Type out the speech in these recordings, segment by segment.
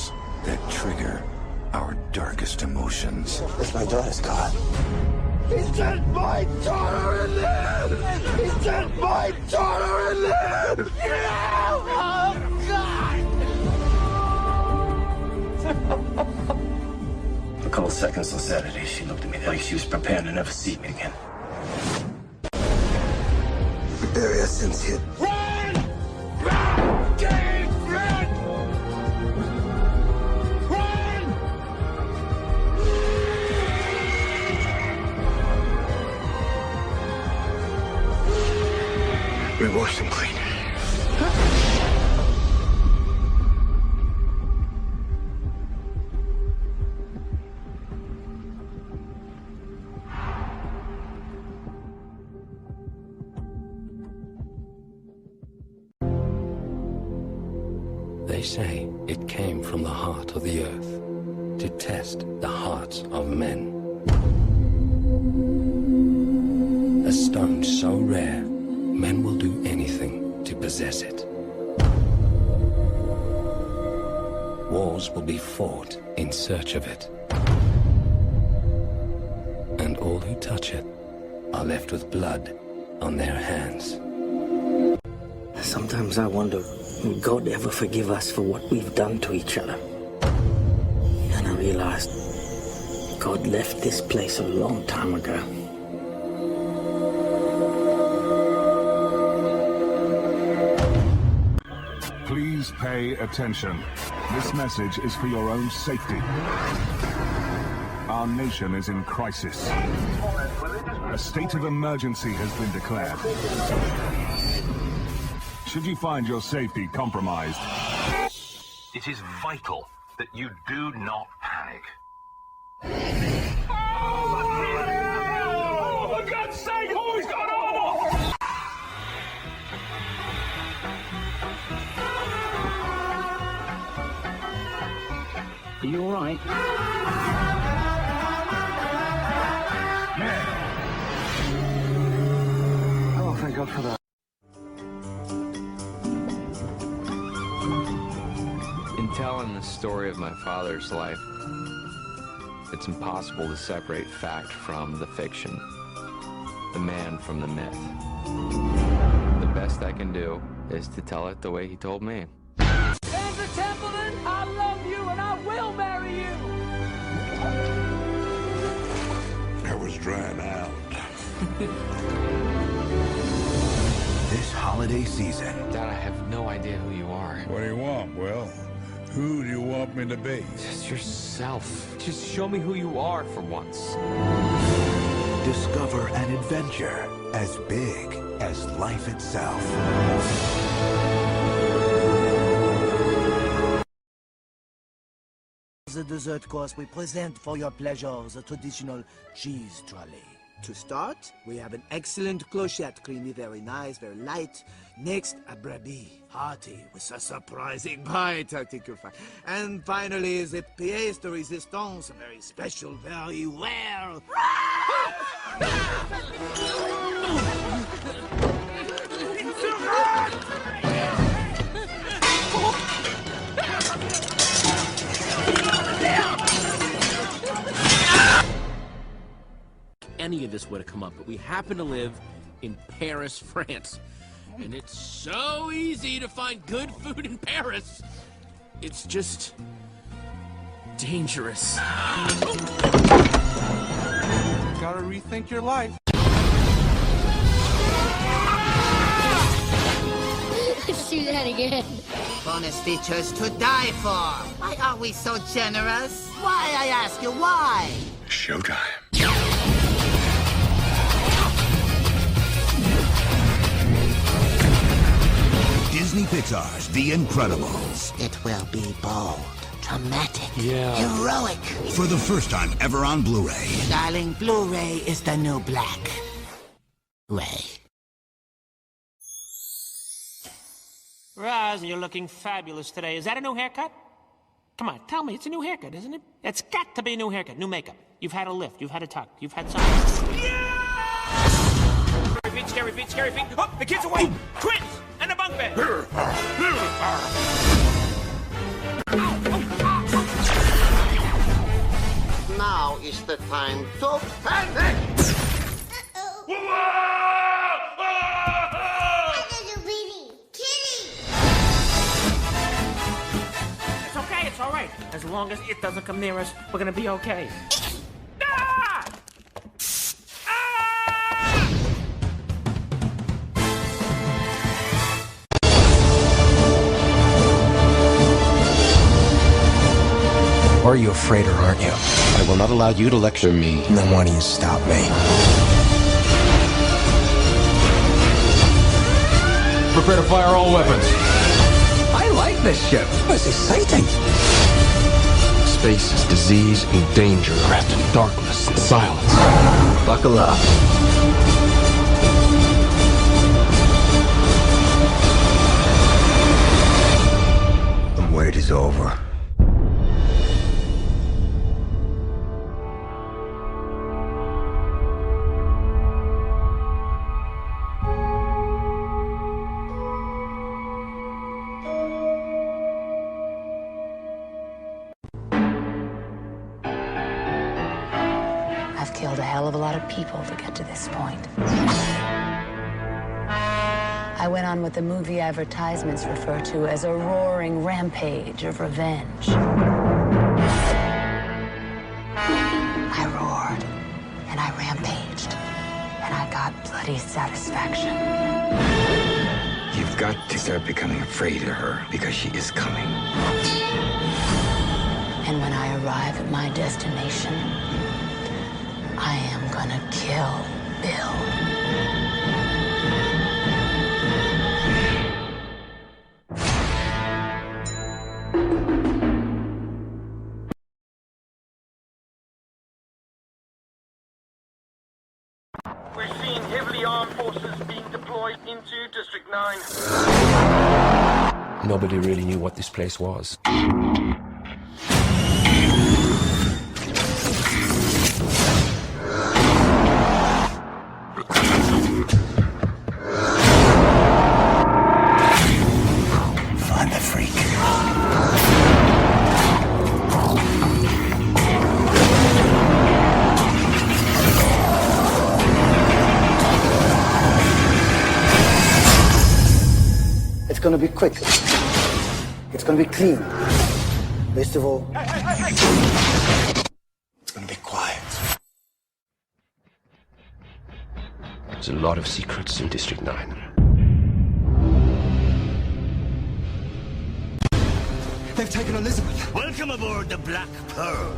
words that trigger our darkest emotions. It's my daughter's car. He sent my daughter in there! He sent my daughter in there! Oh, God! A couple seconds on Saturday, she looked at me like she was preparing to never see me again. We bury our sins here. Run! Run! Dave, run! Run! We washed them clean. They say it came from the heart of the earth to test the hearts of men. A stone so rare, men will do anything to possess it. Wars will be fought in search of it. And all who touch it are left with blood on their hands. Sometimes I wonder, will God ever forgive us for what we've done to each other? And I realized God left this place a long time ago. Please pay attention. This message is for your own safety. Our nation is in crisis. A state of emergency has been declared. Should you find your safety compromised, it is vital that you do not panic. Oh, for God's sake, who's got all? Are you all right? Oh, thank God for that. In telling the story of my father's life, it's impossible to separate fact from the fiction, the man from the myth. The best I can do is to tell it the way he told me. Sandra Templeton, I love you and I will marry you! I was drying out. This holiday season, Dad, I have no idea who you are. What do you want, Will? Who do you want me to be? Just yourself. Just show me who you are for once. discover an adventure as big as life itself. The dessert course we present for your pleasure the traditional cheese trolley. To start, we have an excellent clochette, creamy, very nice, very light. Next, a brebis, hearty, with a surprising bite, I think you'll find. And finally, the pièce de résistance, very special, very rare. Any of this would have come up, but we happen to live in Paris, France. And it's so easy to find good food in Paris. It's just dangerous. Gotta rethink your life. Let's do that again. Bonus features to die for. Why are we so generous? Why, I ask you, why? Showtime. Disney Pixar's The Incredibles. It will be bold, dramatic, heroic. For the first time ever on Blu-ray. Darling, Blu-ray is the new black. Ray. Roz, you're looking fabulous today. Is that a new haircut? Come on, tell me, it's a new haircut, isn't it? It's got to be a new haircut, new makeup. You've had a lift, you've had a tuck, you've had something. Scary feet, scary feet. Oh, the kids away! Twins! And a bunk bed! is the time to panic! It's okay, it's all right. As long as it doesn't come near us, we're gonna be okay. Are you afraid or aren't you? I will not allow you to lecture me. Then why do you stop me? Prepare to fire all weapons. I like this ship. It's exciting. Space is disease and danger, wrapped in darkness and silence. Buckle up. The wait is over. I've killed a hell of a lot of people to get to this point. I went on what the movie advertisements refer to as a roaring rampage of revenge. I roared, and I rampaged, and I got bloody satisfaction. You've got to start becoming afraid of her, because she is coming. And when I arrive at my destination, I am gonna kill Bill. We're seeing heavily armed forces being deployed into District 9. Nobody really knew what this place was. Find the freak. It's gonna be quick. It's gonna be clean. Best of all, It's gonna be quiet. There's a lot of secrets in District 9. They've taken Elizabeth. Welcome aboard the Black Pearl.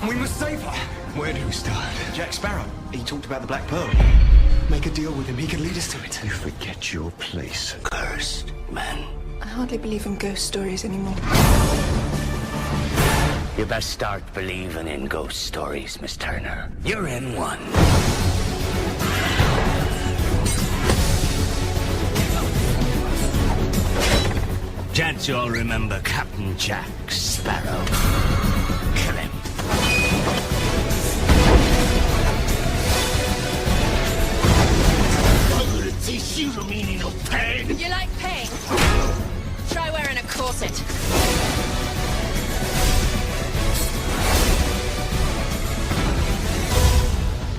We must save her. Where do we start? Jack Sparrow. He talked about the Black Pearl. Make a deal with him. He can lead us to it. You forget your place. Cursed man. I hardly believe in ghost stories anymore. You best start believing in ghost stories, Miss Turner. You're in one. Gents, you all remember Captain Jack Sparrow. Kill him. I'm gonna teach you the meaning of pain. You like pain? Try wearing a corset.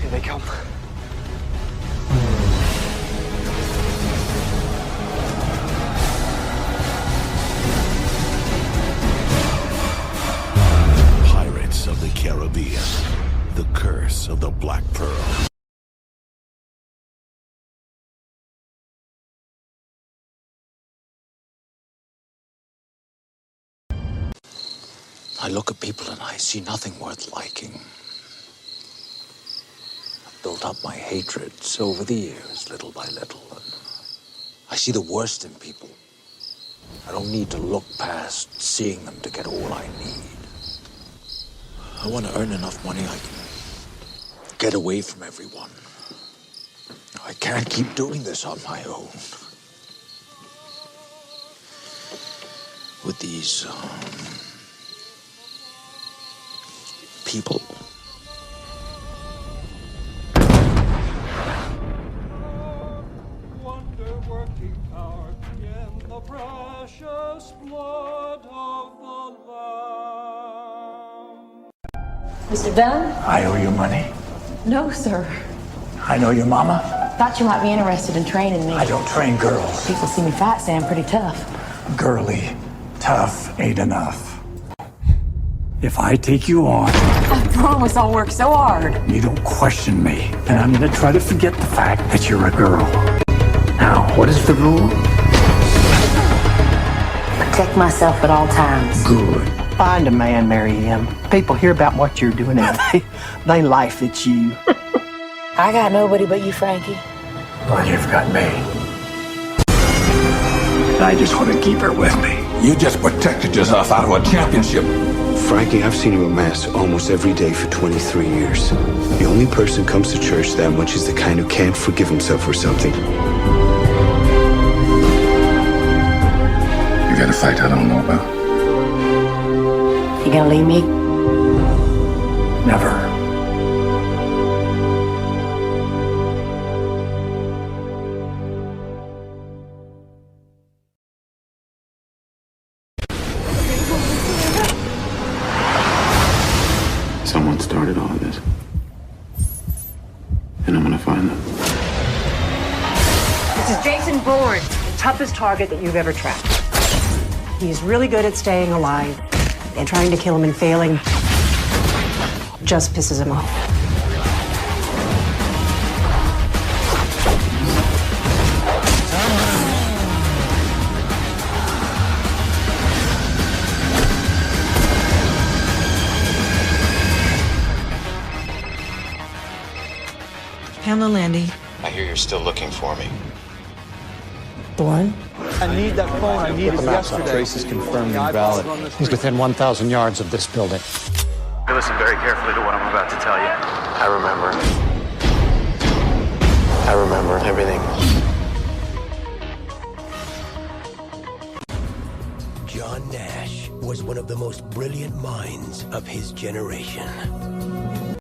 Here they come. Pirates of the Caribbean. The Curse of the Black Pearl. I look at people and I see nothing worth liking. I've built up my hatreds over the years, little by little. And I see the worst in people. I don't need to look past seeing them to get all I need. I want to earn enough money I can get away from everyone. I can't keep doing this on my own. With these, people. Wonder-working power in the precious blood of the Lamb. Mr. Dunn? I owe you money. No, sir. I know your mama. Thought you might be interested in training me. I don't train girls. People see me fight, say I'm pretty tough. Girly, tough ain't enough. If I take you on, I promise I'll work so hard. you don't question me, and I'm gonna try to forget the fact that you're a girl. Now, what is the rule? Protect myself at all times. Good. Find a man, marry him. People hear about what you're doing and they laugh at you. I got nobody but you, Frankie. Well, you've got me. I just want to keep her with me. You just protected yourself out of a championship. Frankie, I've seen you at Mass almost every day for 23 years. The only person who comes to church that much is the kind who can't forgive himself for something. You got a fight I don't know about. You gonna leave me? Never. Someone started all of this. And I'm gonna find them. This is Jason Bourne, the toughest target that you've ever tracked. He's really good at staying alive, and trying to kill him and failing just pisses him off. Pamela Landy. I hear you're still looking for me. Bourne? I need that phone. I need it yesterday. Trace is confirmed invalid. He's within 1,000 yards of this building. Listen very carefully to what I'm about to tell you. I remember. I remember everything. John Nash was one of the most brilliant minds of his generation.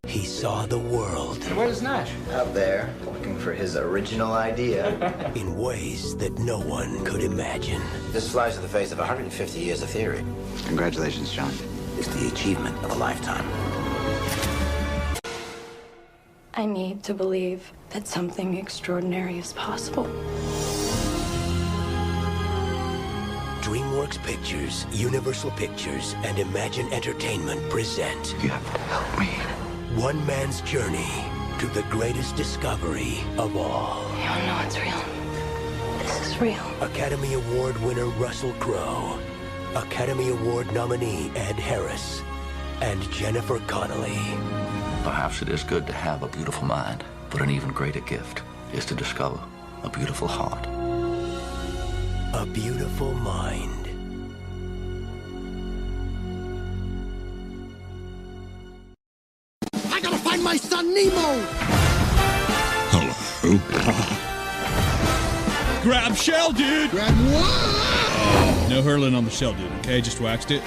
He saw the world. Where's Nash? Out there, looking for his original idea. In ways that no one could imagine. This flies in the face of 150 years of theory. Congratulations, John. It's the achievement of a lifetime. I need to believe that something extraordinary is possible. DreamWorks Pictures, Universal Pictures, and Imagine Entertainment present... You have to help me. One man's journey to the greatest discovery of all. You don't know it's real. This is real. Academy Award winner Russell Crowe, Academy Award nominee Ed Harris, and Jennifer Connelly. Perhaps it is good to have a beautiful mind, but an even greater gift is to discover a beautiful heart. A beautiful mind. I gotta find my son Nemo! Hello. Grab shell, dude! Grab what? No hurling on the shell, dude, okay? Just waxed it.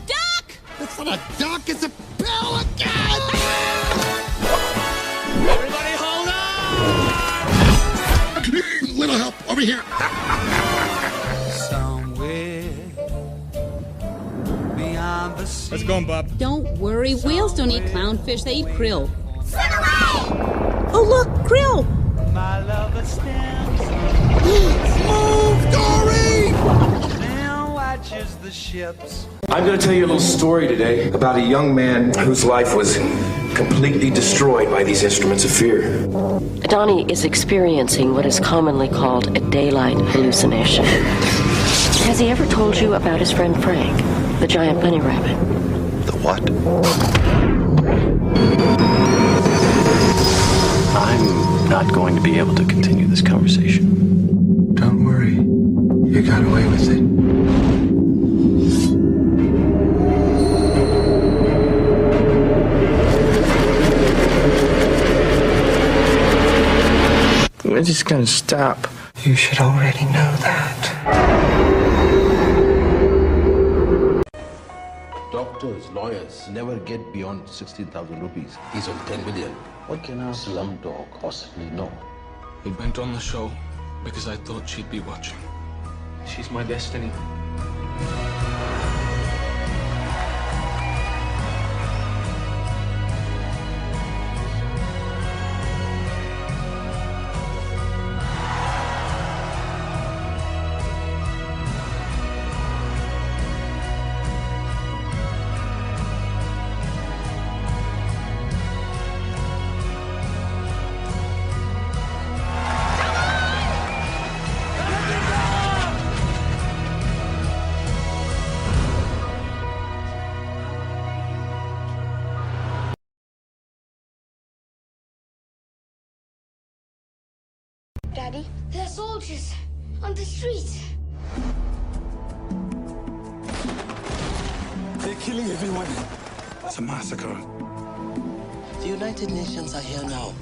Duck! It's not a duck, it's a pelican! Everybody hold on! Little help, over here. Let's go, Bob. Don't worry, whales don't eat clownfish, they eat krill. Oh, look, krill! Move, Dory! I'm going to tell you a little story today about a young man whose life was completely destroyed by these instruments of fear. Donnie is experiencing what is commonly called a daylight hallucination. Has he ever told you about his friend Frank, the giant bunny rabbit? The what? I'm not going to be able to continue this conversation. Don't worry. You got away with it. We're just gonna stop. You should already know that. Doctors, lawyers never get beyond 16,000 rupees. He's on 10 million. What can our slumdog possibly know? We went on the show because I thought she'd be watching. She's my destiny. Daddy. They're soldiers on the streets. They're killing everyone. It's a massacre. The United Nations are here now.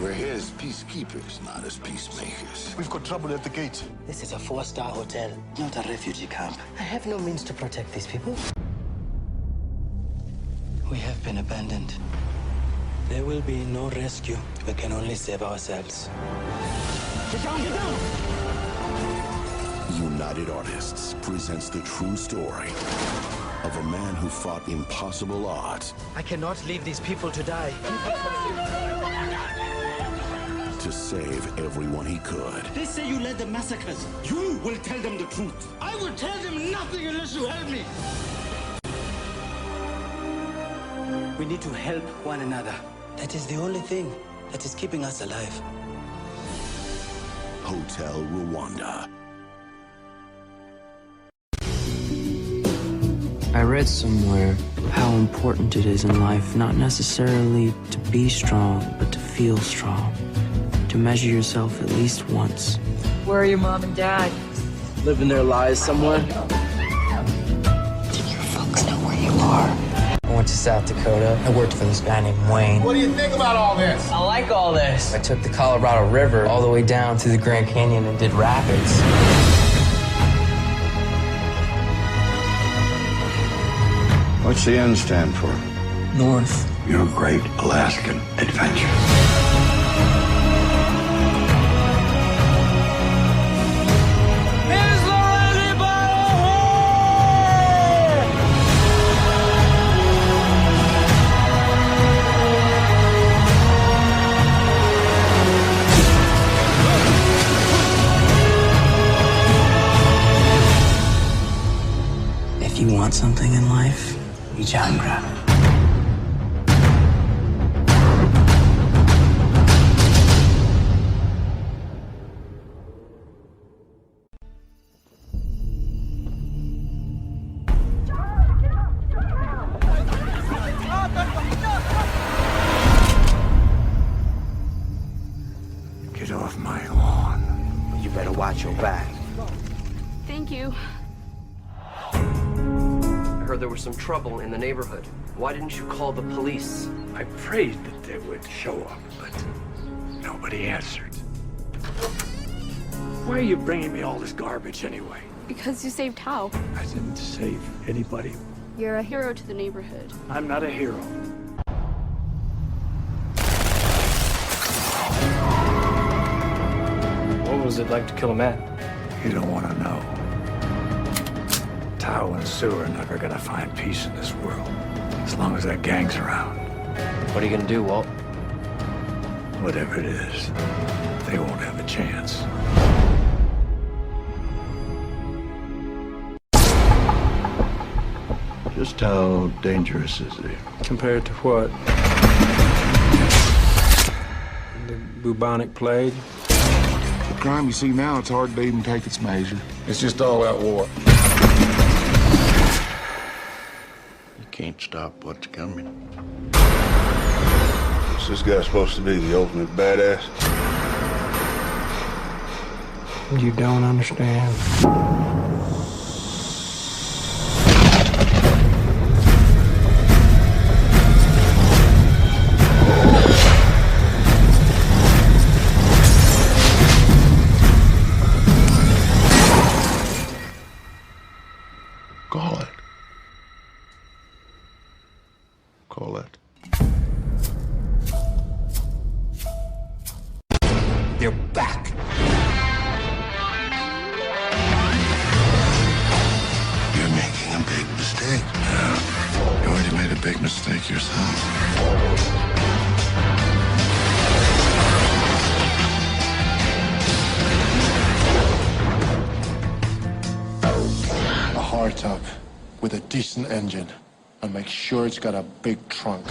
We're here as peacekeepers, not as peacemakers. We've got trouble at the gate. This is a 4-star hotel, not a refugee camp. I have no means to protect these people. We have been abandoned. There will be no rescue. We can only save ourselves. Get down, get down! United Artists presents the true story of a man who fought impossible odds. I cannot leave these people to die. To save everyone he could. They say you led the massacres. You will tell them the truth. I will tell them nothing unless you help me. We need to help one another. That is the only thing that is keeping us alive. Hotel Rwanda. I read somewhere how important it is in life not necessarily to be strong, but to feel strong. To measure yourself at least once. Where are your mom and dad? Living their lives somewhere. Do your folks know where you are? I went to South Dakota. I worked for this guy named Wayne. What do you think about all this? I like all this. I took the Colorado River all the way down to the Grand Canyon and did rapids. What's the N stand for? North. Your Great Alaskan Adventure. If you want something in life, reach out and grab it. Get off my lawn. You better watch your back. Thank you. I heard there was some trouble in the neighborhood. Why didn't you call the police? I prayed that they would show up, but nobody answered. Why are you bringing me all this garbage anyway? Because you saved Hal. I didn't save anybody. You're a hero to the neighborhood. I'm not a hero. What was it like to kill a man? You don't want to know. Tao and Sue are never gonna find peace in this world, as long as that gang's around. What are you gonna do, Walt? Whatever it is, they won't have a chance. Just how dangerous is he? Compared to what? The bubonic plague? The crime you see now, it's hard to even take its measure. It's just all out war. You can't stop what's coming. Is this guy supposed to be the ultimate badass? You don't understand. Call it. Call it. They're back. You're making a big mistake. Yeah. You already made a big mistake yourself. A hardtop with a decent engine, and make sure it's got a big trunk.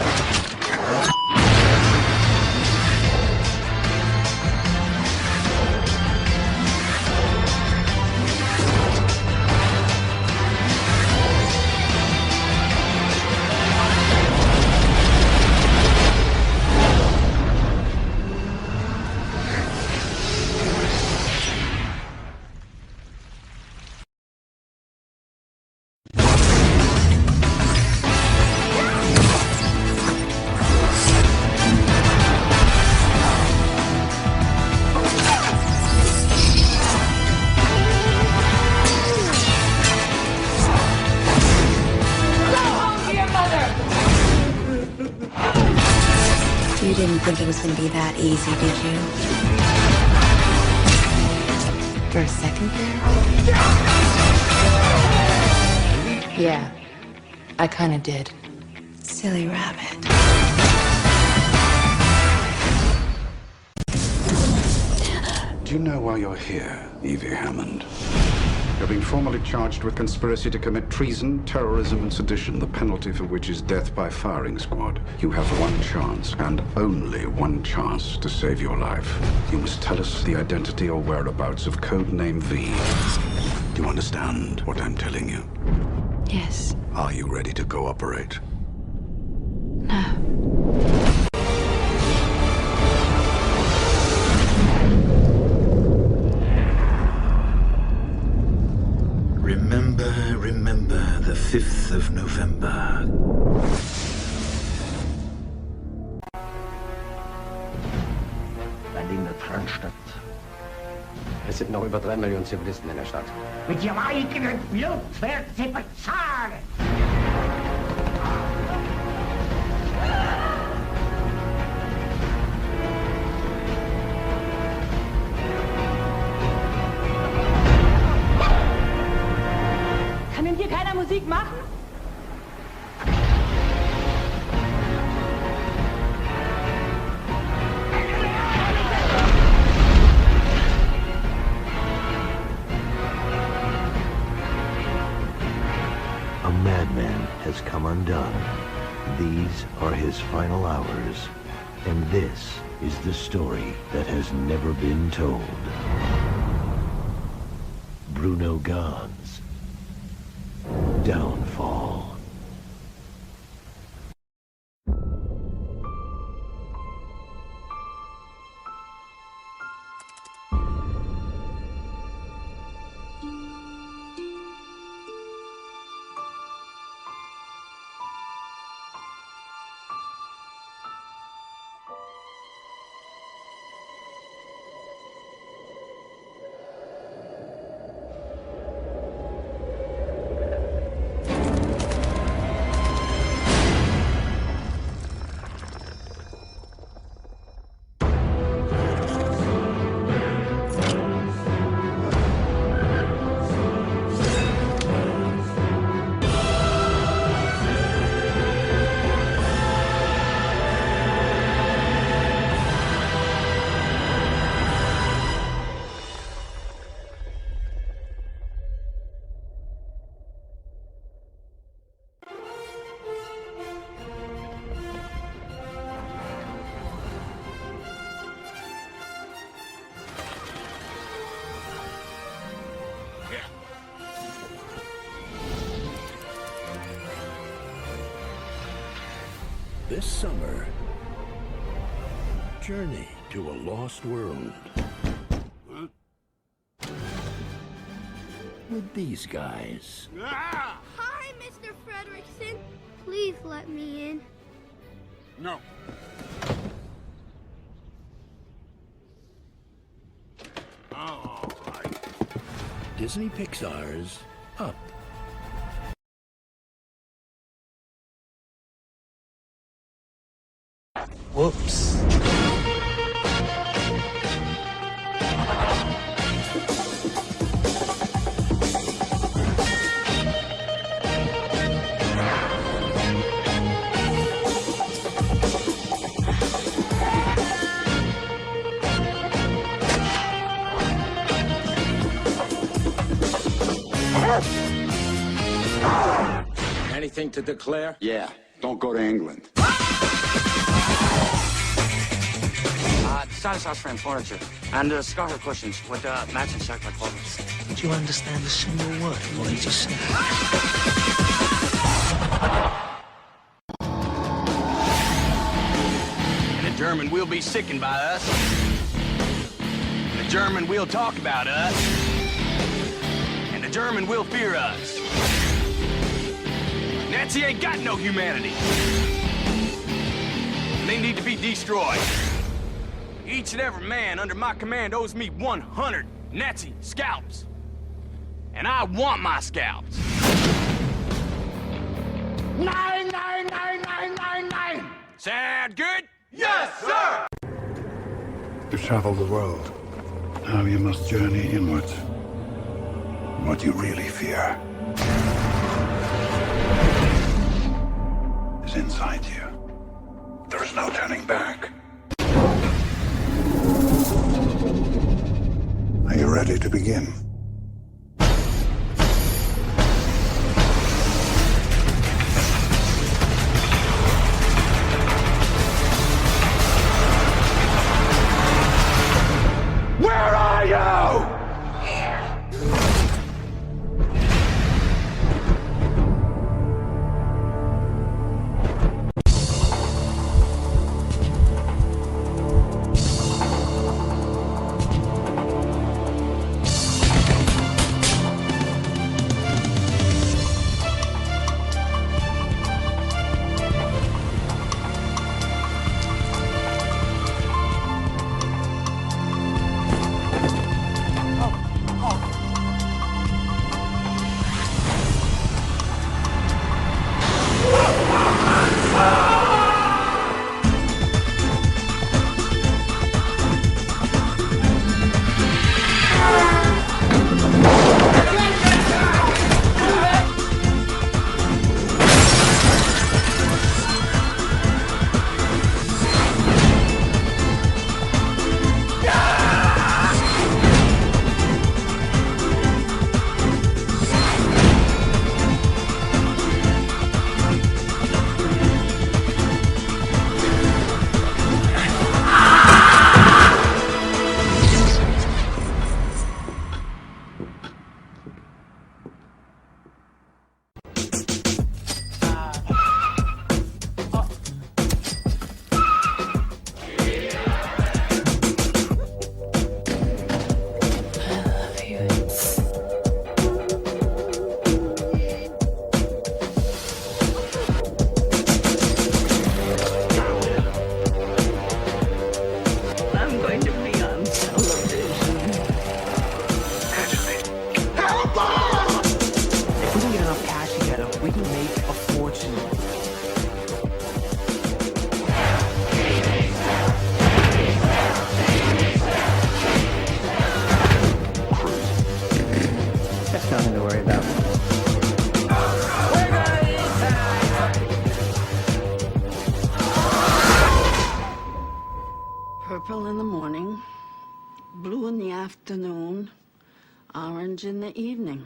You didn't think it was going to be that easy, did you? For a second there? Yeah, I kind of did. Silly rabbit. Do you know why you're here, Evie Hammond? You're being formally charged with conspiracy to commit treason, terrorism, and sedition, the penalty for which is death by firing squad. You have one chance, and only one chance, to save your life. You must tell us the identity or whereabouts of Codename V. Do you understand what I'm telling you? Yes. Are you ready to cooperate? No. Remember the 5th of November. Berliner Kronstadt. Es sind noch über 3 Millionen Zivilisten in der Stadt. Mit ihrem eigenen Blut werden sie bezahlen! Kann denn hier keiner Musik machen? A madman has come undone. These are his final hours. And this is the story that has never been told. Bruno Gahn's Downfall. This summer, journey to a lost world. With these guys. Hi, Mr. Fredrickson. Please let me in. No. All right. Disney Pixar's Up. Whoops. Anything to declare? Yeah, don't go to England. Satisfies frame furniture and scarlet cushions with matching circular covers. Did you understand a single word of what he just said? And the German will be sickened by us. And the German will talk about us. And the German will fear us. Nazi ain't got no humanity. And they need to be destroyed. Each and every man under my command owes me 100 Nazi scalps. And I want my scalps. Nine, nine, nine, nine, nine, nine. Sound good? Yes, sir! You've traveled the world. Now you must journey inwards. What you really fear is inside you. There is no turning back. Are you ready to begin? Where are you? Nothing to worry about. Purple in the morning, blue in the afternoon, orange in the evening.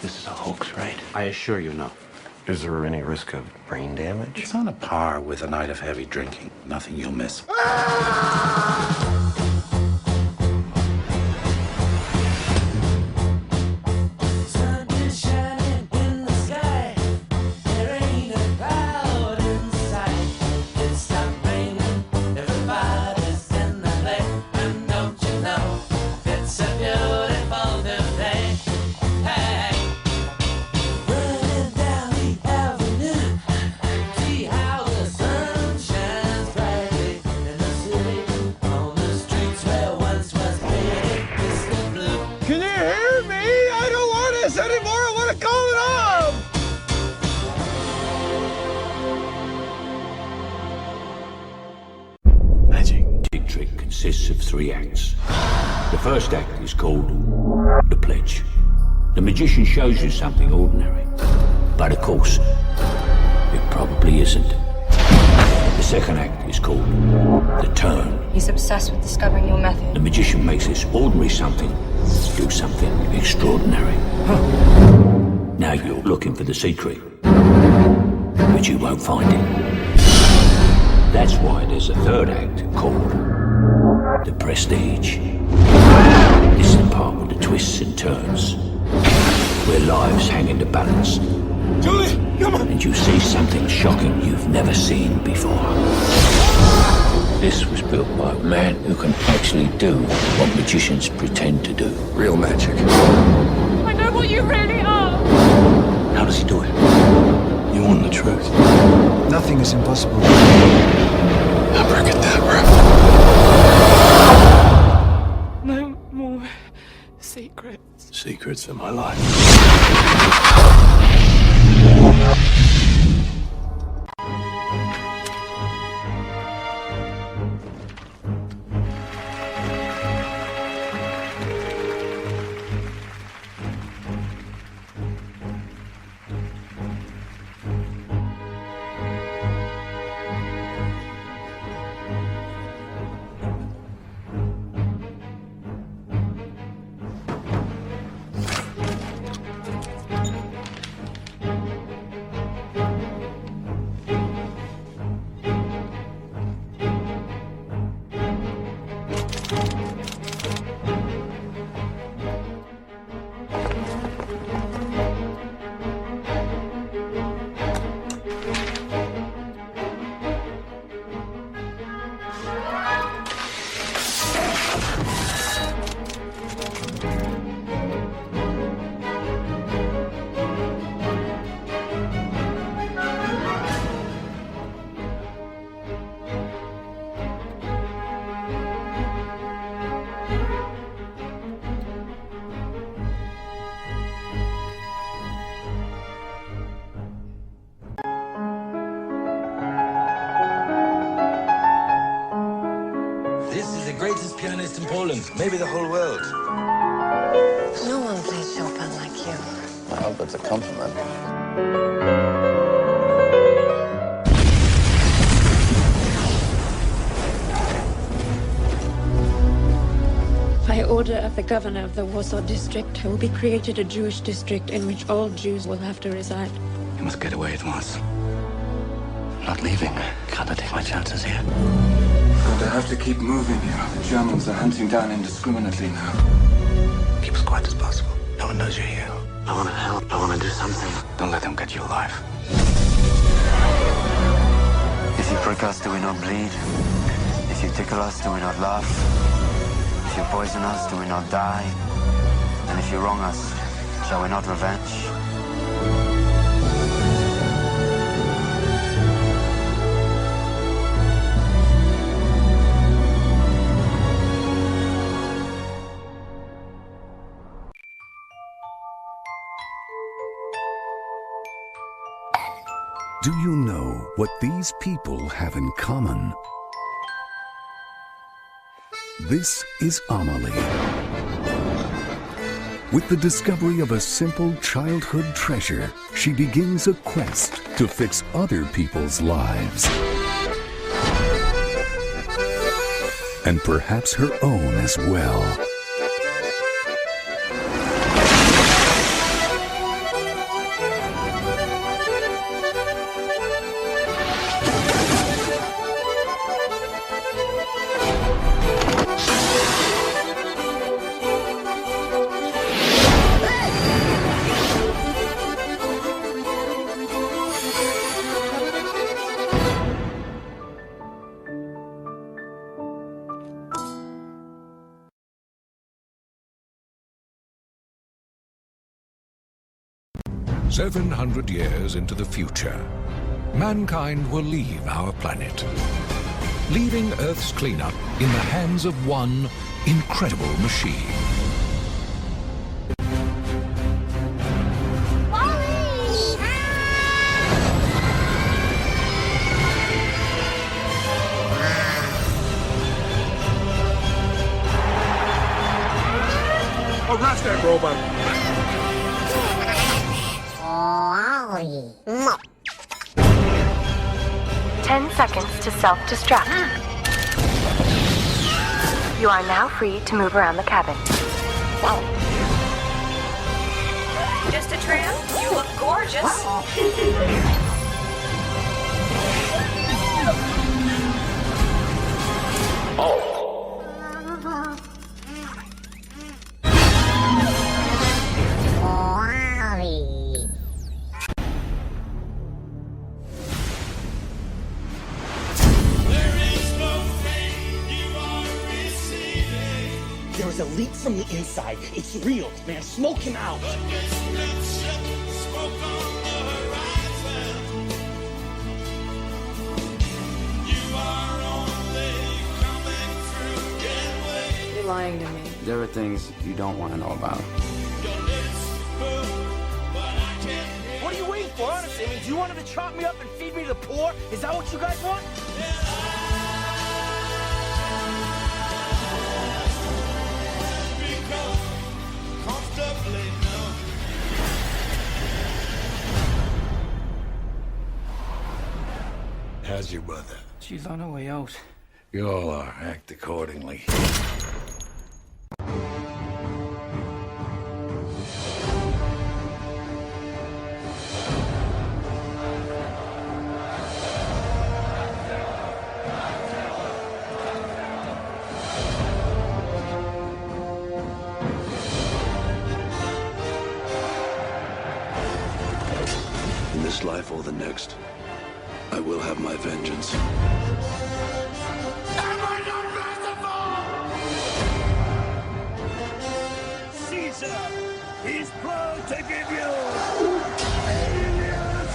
This is a hoax, right? I assure you no. Is there any risk of brain damage? It's on a par with a night of heavy drinking. Nothing you'll miss. Consists of 3 acts. The first act is called The Pledge. The magician shows you something ordinary, but of course, it probably isn't. The second act is called The Turn. He's obsessed with discovering your method. The magician makes this ordinary something do something extraordinary. Now you're looking for the secret, but you won't find it. That's why there's a third act called The Prestige. This is the part with the twists and turns, where lives hang in the balance. Julie, come on! And you see something shocking you've never seen before. This was built by a man who can actually do what magicians pretend to do. Real magic. I know what you really are. How does he do it? You want the truth? Nothing is impossible. Abracadabra. No more Secrets. Secrets in my life. Greatest pianist in Poland, maybe the whole world. No one plays Chopin like you. I hope that's a compliment. By order of the governor of the Warsaw district, there will be created a Jewish district in which all Jews will have to reside. You must get away at once. I'm not leaving. Can't I take my chances here? But I have to keep moving here. The Germans are hunting down indiscriminately now. Keep as quiet as possible. No one knows you're here. I want to help. I want to do something. Don't let them get you alive. If you prick us, do we not bleed? If you tickle us, do we not laugh? If you poison us, do we not die? And if you wrong us, shall we not revenge? Do you know what these people have in common? This is Amelie. With the discovery of a simple childhood treasure, she begins a quest to fix other people's lives. And perhaps her own as well. "700 years into the future, mankind will leave our planet, leaving Earth's cleanup in the hands of one incredible machine. Arrest that robot! 10 seconds to self-destruct. You are now free to move around the cabin. Just a trim? You look gorgeous. There is a leak from the inside. It's real, man. Smoke him out. you lying to me? There are things you don't want to know about. What are you waiting for, honestly? I mean, do you want him to chop me up and feed me to the poor? Is that what you guys want? How's your mother? She's on her way out. You all are. Act accordingly. In this life or the next, I will have my vengeance. Caesar, he's proud to give you aliens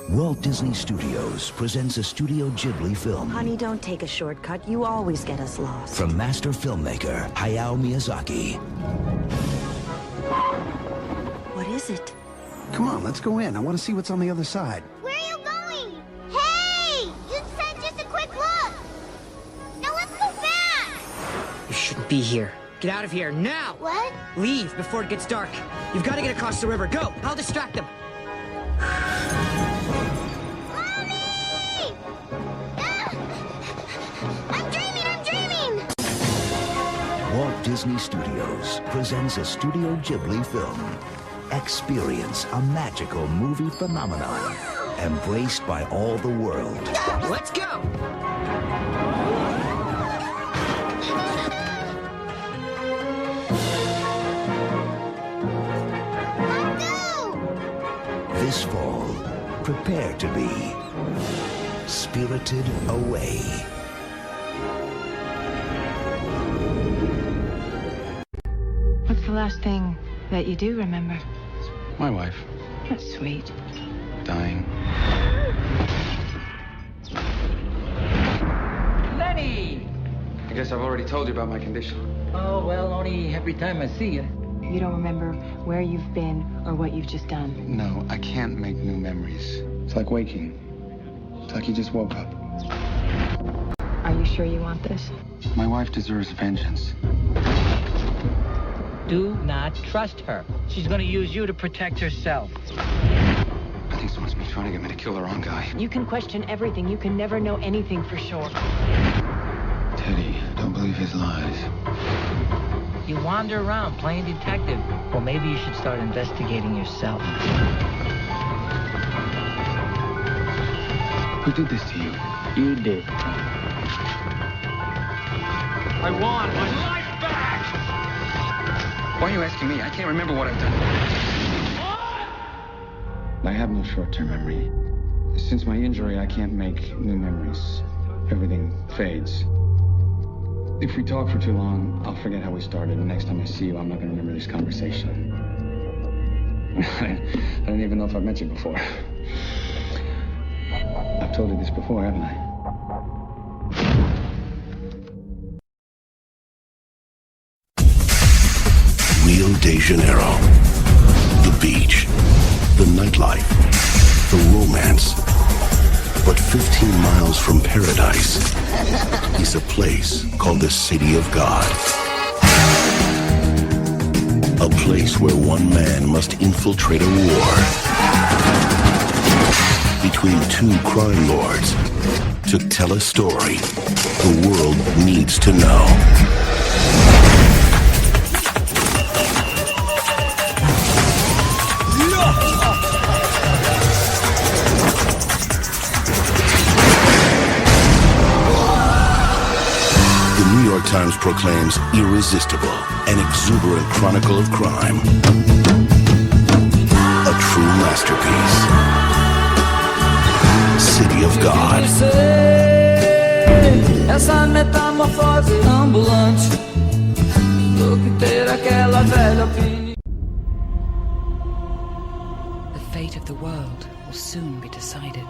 Walt Disney Studios presents a Studio Ghibli film. Honey, don't take a shortcut. You always get us lost. From master filmmaker Hayao Miyazaki. What is it? Come on, let's go in. I want to see what's on the other side. Where are you going? Hey! You said just a quick look! Now let's go back! You shouldn't be here. Get out of here, now! What? Leave before it gets dark. You've got to get across the river. Go! I'll distract them. Mommy! Ah! I'm dreaming! Walt Disney Studios presents a Studio Ghibli film. Experience a magical movie phenomenon embraced by all the world. Let's go! This fall, prepare to be spirited away. What's the last thing that you do remember? My wife, That's sweet. dying. Lenny! I guess I've already told you about my condition. Oh, well, only every time I see you. You don't remember where you've been or what you've just done. No, I can't make new memories. It's like waking. It's like you just woke up. Are you sure you want this? My wife deserves vengeance. Do not trust her. She's gonna use you to protect herself. I think someone's been trying to get me to kill the wrong guy. You can question everything. You can never know anything for sure. Teddy, don't believe his lies. You wander around playing detective. Well, maybe you should start investigating yourself. Who did this to you? You did. I want my life back! Why are you asking me? I can't remember what I've done. I have no short-term memory. Since my injury, I can't make new memories. Everything fades. If we talk for too long, I'll forget how we started. And next time I see you, I'm not going to remember this conversation. I don't even know if I've met you before. I've told you this before, haven't I? Rio de Janeiro. The beach. The nightlife. The romance. But 15 miles from paradise is a place called the City of God. A place where one man must infiltrate a war between two crime lords to tell a story the world needs to know. The New York Times proclaims irresistible, an exuberant chronicle of crime. A true masterpiece. City of God. Essa metamorfose ambulante The fate of the world will soon be decided.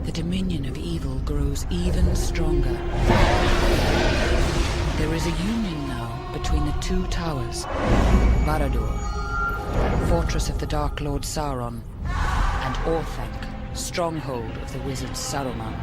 The dominion of evil grows even stronger. There is a union now between the two towers, Barad-dûr, fortress of the Dark Lord Sauron, and Orthanc, stronghold of the wizard Saruman.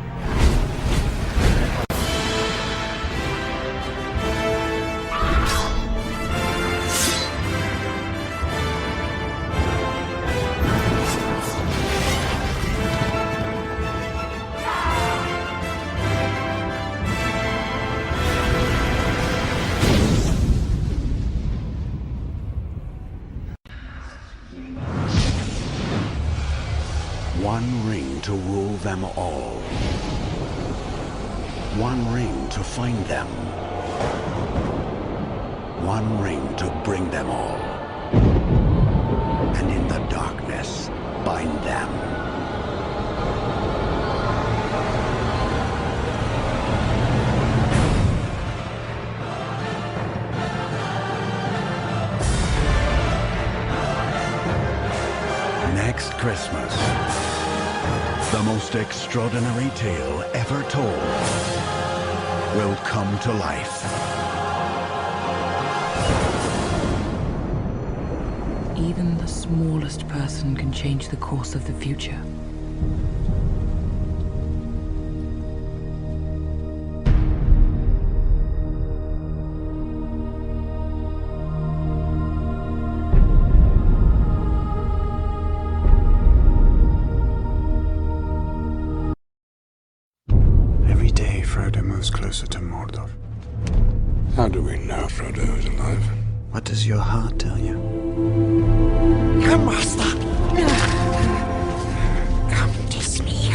One ring to rule them all. One ring to find them. One ring to bring them all. And in the darkness, bind them. Next Christmas, the most extraordinary tale ever told will come to life. Even the smallest person can change the course of the future. Every day, Frodo moves closer to Mordor. How do we know Frodo is alive? What does your heart tell you? Come, Master. Come to speak.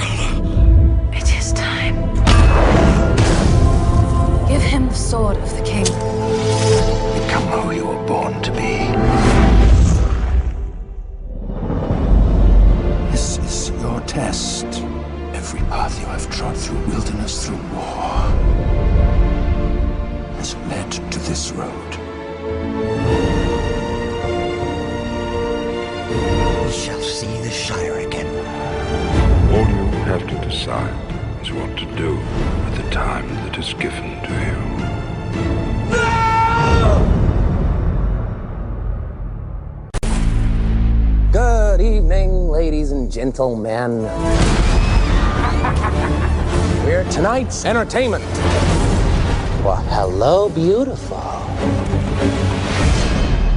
It is time. Give him the sword of the king. Become who you were born to be. This is your test. Every path you have trod through wilderness, through war, has led to this road. We shall see the Shire again. All you have to decide is what to do with the time that is given to you. Good evening, ladies and gentlemen. We're tonight's entertainment. Well, hello, beautiful.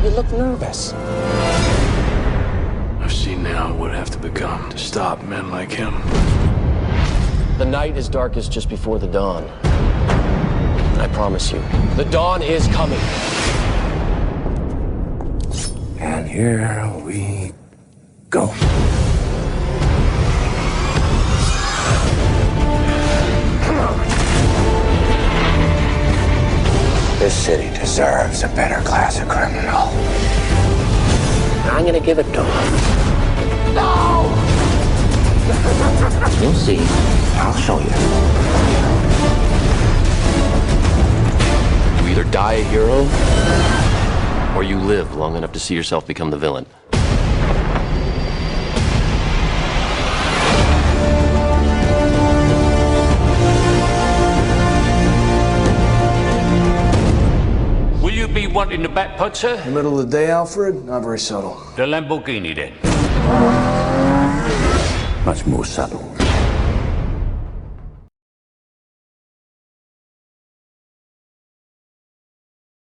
You look nervous. I've seen now what would have to become to stop men like him. The night is darkest just before the dawn. I promise you, the dawn is coming. And here we go. This city deserves a better class of criminal. I'm gonna give it to him. No! You'll see. I'll show you. You either die a hero, or you live long enough to see yourself become the villain. Will you be wanting the back putt, sir? In the middle of the day, Alfred? Not very subtle. The Lamborghini, then. Much more subtle.